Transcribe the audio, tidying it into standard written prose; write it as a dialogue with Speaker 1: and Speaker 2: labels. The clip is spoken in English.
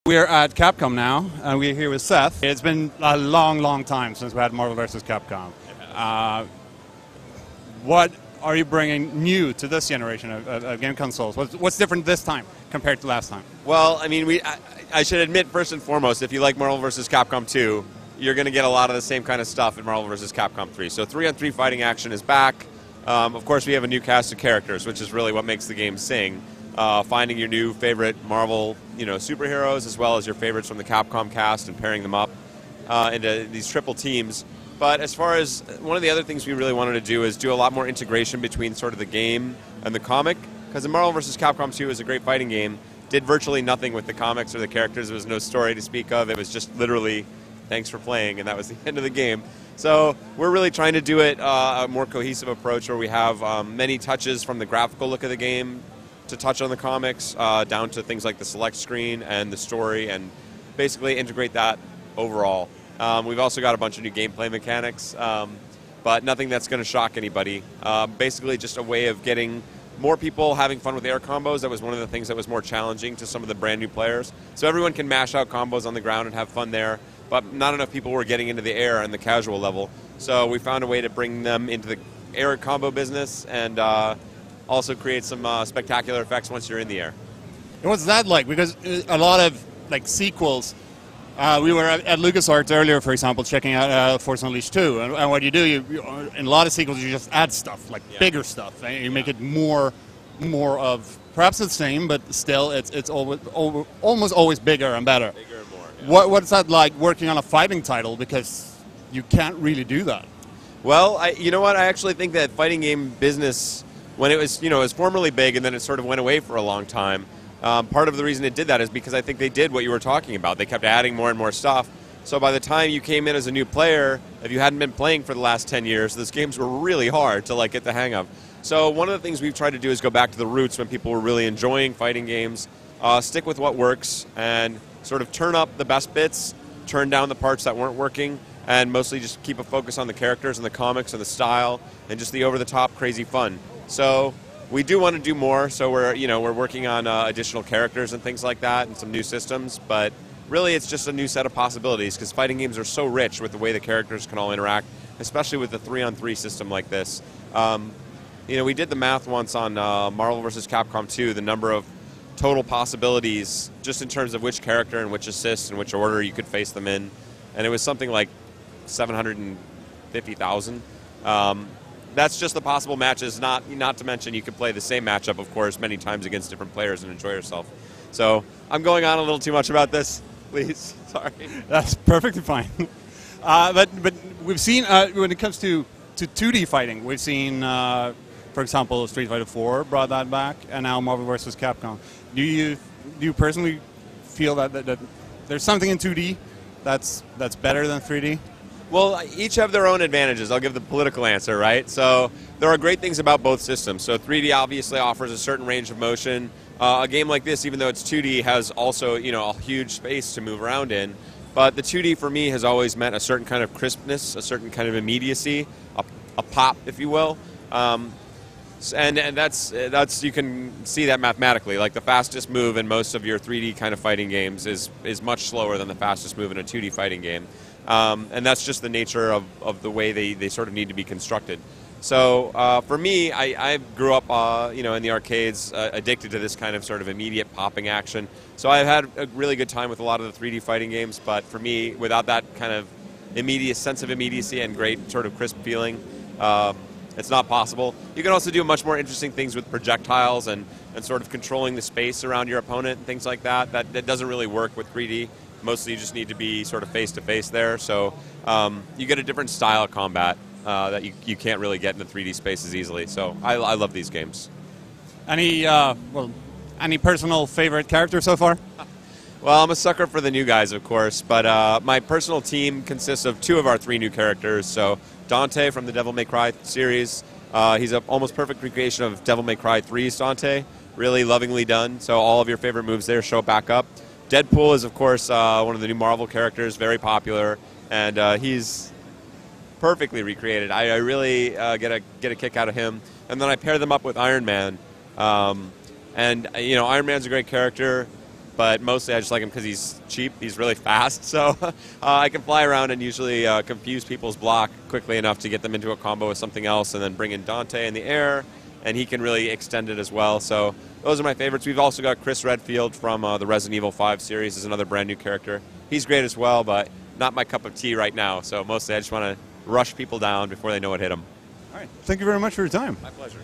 Speaker 1: We're at Capcom now, and we're here with Seth. It's been a long, long time since we had Marvel vs. Capcom. What are you bringing new to this generation of game consoles? What's different this time compared to last time?
Speaker 2: Well, I mean, I should admit, first and foremost, if you like Marvel vs. Capcom 2, you're going to get a lot of the same kind of stuff in Marvel vs. Capcom 3. So 3-on-3 fighting action is back. Of course, we have a new cast of characters, which is really what makes the game sing. Finding your new favorite Marvel, superheroes, as well as your favorites from the Capcom cast, and pairing them up into these triple teams. But as far as one of the other things we really wanted to do is do a lot more integration between sort of the game and the comic, because in Marvel vs. Capcom 2 is a great fighting game. Did virtually nothing with the comics or the characters. There was no story to speak of. It was just literally, thanks for playing, and that was the end of the game. So we're really trying to do it a more cohesive approach where we have many touches from the graphical look of the game to touch on the comics, down to things like the select screen and the story, and basically integrate that overall. We've also got a bunch of new gameplay mechanics, but nothing that's going to shock anybody. Basically just a way of getting more people having fun with air combos. That was one of the things that was more challenging to some of the brand new players. So everyone can mash out combos on the ground and have fun there, but not enough people were getting into the air on the casual level. So we found a way to bring them into the air combo business and also create some spectacular effects once you're in the air.
Speaker 1: And what's that like? Because a lot of sequels, we were at LucasArts earlier, for example, checking out Force Unleashed 2, and what you do, in a lot of sequels, you just add stuff, bigger stuff, and you make it more of perhaps the same, but still, it's almost always bigger and better.
Speaker 2: Bigger and more. Yeah.
Speaker 1: What's that like working on a fighting title? Because you can't really do that.
Speaker 2: Well, you know what? I actually think that fighting game business, when it was, it was formerly big and then it sort of went away for a long time. Part of the reason it did that is because I think they did what you were talking about. They kept adding more and more stuff. So by the time you came in as a new player, if you hadn't been playing for the last 10 years, those games were really hard to get the hang of. So one of the things we've tried to do is go back to the roots when people were really enjoying fighting games, stick with what works, and sort of turn up the best bits, turn down the parts that weren't working, and mostly just keep a focus on the characters and the comics and the style and just the over-the-top crazy fun. So we do want to do more, so we're working on additional characters and things like that and some new systems, but really it's just a new set of possibilities because fighting games are so rich with the way the characters can all interact, especially with the 3-on-3 system like this. We did the math once on Marvel vs. Capcom 2, the number of total possibilities just in terms of which character and which assist and which order you could face them in, and it was something like 750,000. That's just the possible matches, not to mention you could play the same matchup, of course, many times against different players and enjoy yourself. So I'm going on a little too much about this. Please, sorry.
Speaker 1: That's perfectly fine. But we've seen, when it comes to 2D fighting, we've seen, for example, Street Fighter 4 brought that back, and now Marvel vs. Capcom. Do you personally feel that there's something in 2D that's better than 3D?
Speaker 2: Well, each have their own advantages. I'll give the political answer, right? So there are great things about both systems. So 3D obviously offers a certain range of motion. A game like this, even though it's 2D, has also a huge space to move around in. But the 2D for me has always meant a certain kind of crispness, a certain kind of immediacy, a pop, if you will. And that's you can see that mathematically. Like the fastest move in most of your 3D kind of fighting games is much slower than the fastest move in a 2D fighting game. And that's just the nature of the way they sort of need to be constructed. So for me, I grew up in the arcades, addicted to this kind of sort of immediate popping action. So I've had a really good time with a lot of the 3D fighting games, but for me, without that kind of immediate sense of immediacy and great sort of crisp feeling, it's not possible. You can also do much more interesting things with projectiles and sort of controlling the space around your opponent and things like that. That doesn't really work with 3D. Mostly you just need to be sort of face-to-face there. So you get a different style of combat that you can't really get in the 3D spaces easily. So I love these games.
Speaker 1: Any personal favorite character so far?
Speaker 2: Well, I'm a sucker for the new guys, of course, but my personal team consists of 2 of our 3 new characters. So Dante from the Devil May Cry series, he's an almost perfect recreation of Devil May Cry 3's Dante, really lovingly done. So all of your favorite moves there show back up. Deadpool is, of course, one of the new Marvel characters, very popular, and he's perfectly recreated. I really get a kick out of him. And then I pair them up with Iron Man, and Iron Man's a great character. but mostly I just like him because he's cheap. He's really fast, so I can fly around and usually confuse people's block quickly enough to get them into a combo with something else, and then bring in Dante in the air, and he can really extend it as well. So those are my favorites. We've also got Chris Redfield from the Resident Evil 5 series is another brand new character. He's great as well, but not my cup of tea right now. So mostly I just want to rush people down before they know what hit them.
Speaker 1: All right. Thank you very much for your time.
Speaker 2: My pleasure.